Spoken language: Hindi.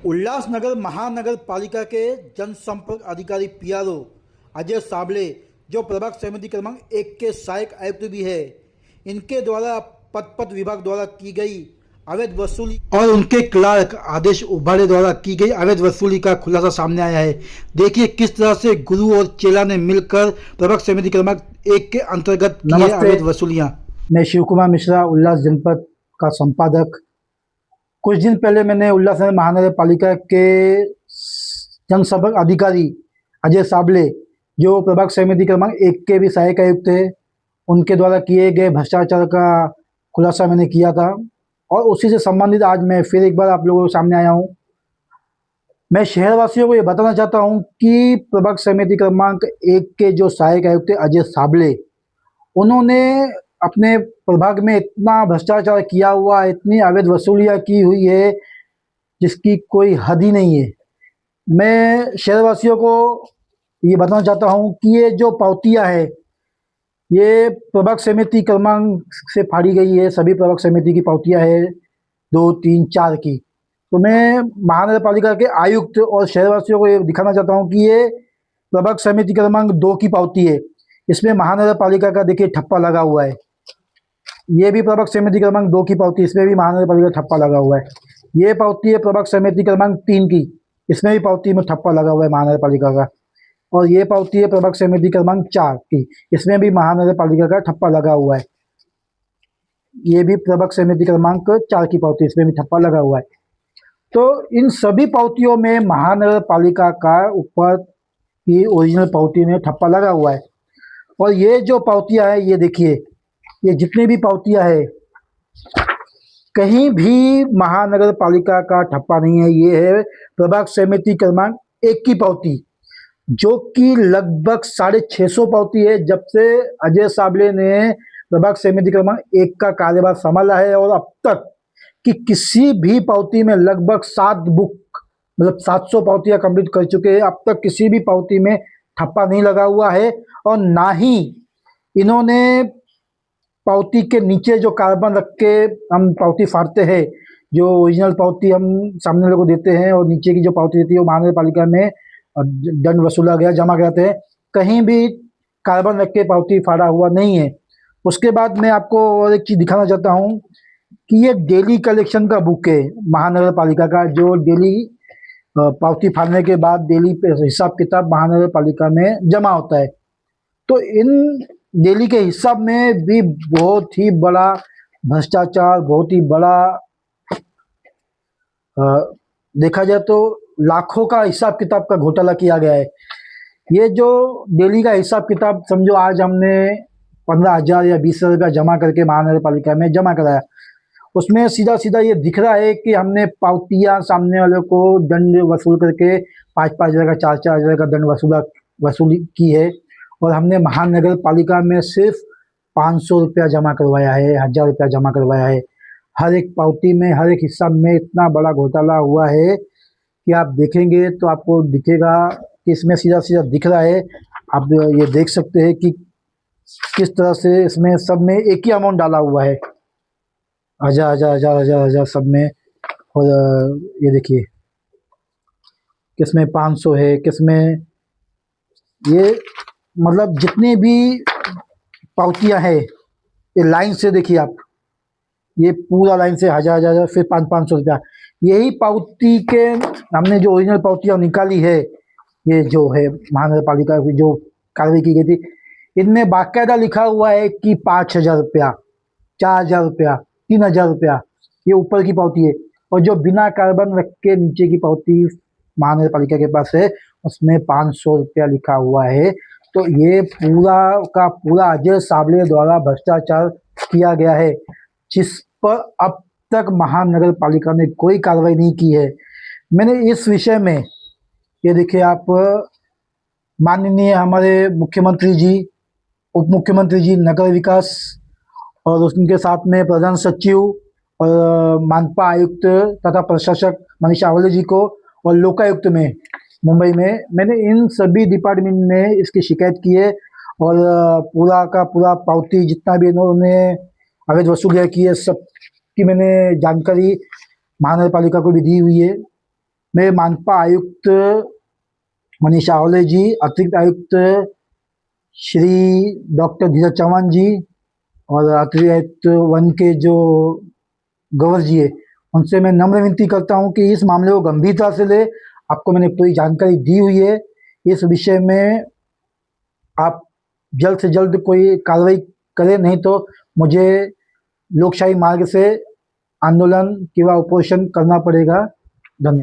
उल्लासनगर महानगर पालिका के जनसंपर्क अधिकारी पीआरओ अजय साबले, जो प्रभाग समिति क्रमांक 1 के सहायक आयुक्त भी है, इनके द्वारा पथ विभाग द्वारा की गई अवैध वसूली और उनके क्लार्क आदेश उभाड़े द्वारा की गई अवैध वसूली का खुलासा सामने आया है। देखिए किस तरह से गुरु और चेला ने मिलकर प्रभाग समिति क्रमांक 1 के अंतर्गत किए अवैध वसूलियां। मैं शिव कुमार मिश्रा, उल्लास जनपद का संपादक। कुछ दिन पहले मैंने उल्लासनगर महानगर पालिका के जनसंपर्क अधिकारी अजय साबले, जो प्रभाग समिति क्रमांक 1 के भी सहायक आयुक्त थे, उनके द्वारा किए गए भ्रष्टाचार का खुलासा मैंने किया था और उसी से संबंधित आज मैं फिर एक बार आप लोगों के सामने आया हूँ। मैं शहरवासियों को ये बताना चाहता हूँ कि प्रभाग समिति क्रमांक 1 के जो सहायक आयुक्त अजय साबले, उन्होंने अपने प्रभाग में इतना भ्रष्टाचार किया हुआ, इतनी अवैध वसूलियाँ की हुई है जिसकी कोई हद ही नहीं है। मैं शहरवासियों को ये बताना चाहता हूँ कि ये जो पावतियाँ है, ये प्रभाग समिति क्रमांक से फाड़ी गई है। सभी प्रभाग समिति की पावतियाँ है 2, 3, 4 की। तो मैं महानगर पालिका के आयुक्त और शहरवासियों को ये दिखाना चाहता हूँ कि ये प्रभाग समिति क्रमांक 2 की पावती है। इसमें महानगर पालिका का देखिए ठप्पा लगा हुआ है। ये भी प्रभाग समिति क्रमांक 2 की पावती, इसमें भी महानगर पालिका का ठप्पा लगा हुआ है। ये पावती है प्रभाग समिति क्रमांक 3 की, इसमें भी पावती में ठप्पा लगा हुआ है महानगर पालिका का। और ये पावती है प्रभाग समिति क्रमांक 4 की, इसमें भी महानगर पालिका का ठप्पा लगा हुआ है। ये भी प्रभाग समिति क्रमांक 4 की पावती, इसमें भी ठप्पा लगा हुआ है। तो इन सभी पावतियों में महानगर पालिका का ऊपर की ओरिजिनल पावती में ठप्पा लगा हुआ है। और ये जो पावतियाँ है, ये देखिए, ये जितनी भी पावतियाँ है, कहीं भी महानगर पालिका का ठप्पा नहीं है। ये है प्रभाग समिति क्रमांक 1 की पावती, जो कि लगभग 650 पावती है जब से अजय साबले ने प्रभाग समिति क्रमांक 1 का कार्यभार संभाला है। और अब तक कि किसी भी पावती में लगभग 7 बुक, मतलब 700 पावतियाँ कंप्लीट कर चुके हैं। अब तक किसी भी पावती में ठप्पा नहीं लगा हुआ है। और ना ही इन्होंने पावती के नीचे जो कार्बन रख के हम पावती फाड़ते हैं, जो ओरिजिनल पावती हम सामने वाले को देते हैं और नीचे की जो पावती देती है वो महानगर पालिका में दंड वसूला गया, जमा कराते हैं, कहीं भी कार्बन रख के पावती फाड़ा हुआ नहीं है। उसके बाद मैं आपको और एक चीज़ दिखाना चाहता हूँ कि ये डेली कलेक्शन का बुक है महानगर पालिका का, जो डेली पावती फाड़ने के बाद डेली हिसाब किताब महानगर पालिका में जमा होता है। तो इन डेली के हिसाब में भी बहुत ही बड़ा भ्रष्टाचार, बहुत ही बड़ा देखा जाए तो लाखों का हिसाब किताब का घोटाला किया गया है। ये जो डेली का हिसाब किताब समझो, आज हमने 15,000 या 20,000 रुपया जमा करके महानगर पालिका में जमा कराया, उसमें सीधा सीधा ये दिख रहा है कि हमने पावतियाँ सामने वाले को दंड वसूल करके 5-5 हज़ार का, 4-4 हज़ार का दंड वसूली की है। और हमने महानगर पालिका में सिर्फ 500 रुपया जमा करवाया है, 1,000 रुपया जमा करवाया है। हर एक पावती में, हर एक हिस्सा में इतना बड़ा घोटाला हुआ है कि आप देखेंगे तो आपको दिखेगा कि इसमें सीधा सीधा दिख रहा है। आप ये देख सकते हैं कि किस तरह से इसमें सब में एक ही अमाउंट डाला हुआ है, 1,000 सब में। और ये देखिए, किसमें 500 है, किसमें, ये मतलब जितनी भी पावतियाँ हैं, ये लाइन से देखिए आप, ये पूरा लाइन से 1,000 फिर 500 रुपया। यही पावती के हमने जो ओरिजिनल पावतियाँ निकाली है, ये जो है महानगर पालिका की जो कार्रवाई की गई थी, इनमें बाकायदा लिखा हुआ है कि 5,000 रुपया, 4,000 रुपया, 3,000 रुपया, ये ऊपर की पावती है। और जो बिना कार्बन रख के नीचे की पावती महानगर पालिका के पास है, उसमें 500 रुपया लिखा हुआ है। तो ये पूरा का पूरा अजय साबले द्वारा भ्रष्टाचार किया गया है, जिस पर अब तक महानगर पालिका ने कोई कार्रवाई नहीं की है। मैंने इस विषय में, ये देखिए आप, माननीय हमारे मुख्यमंत्री जी, उप मुख्यमंत्री जी, नगर विकास, और उनके साथ में प्रधान सचिव और मानपा आयुक्त तथा प्रशासक मनीषा अवले जी को, और लोकायुक्त में मुंबई में, मैंने इन सभी डिपार्टमेंट में इसकी शिकायत की है। और पूरा का पूरा पावती जितना भी इन्होंने अवैध वसूलियाँ की है, सब की मैंने जानकारी महानगर पालिका को भी दी हुई है। मैं मानपा आयुक्त मनीषा आवले जी, अतिरिक्त आयुक्त श्री डॉक्टर धीरज चौहान जी और अतिरिक्त आयुक्त वन के जो गवर जी है, उनसे मैं नम्र विनती करता हूं कि इस मामले को गंभीरता से ले। आपको मैंने पूरी जानकारी दी हुई है। इस विषय में आप जल्द से जल्द कोई कार्रवाई करें, नहीं तो मुझे लोकशाही मार्ग से आंदोलन किंवा उपोषण करना पड़ेगा। धन्यवाद।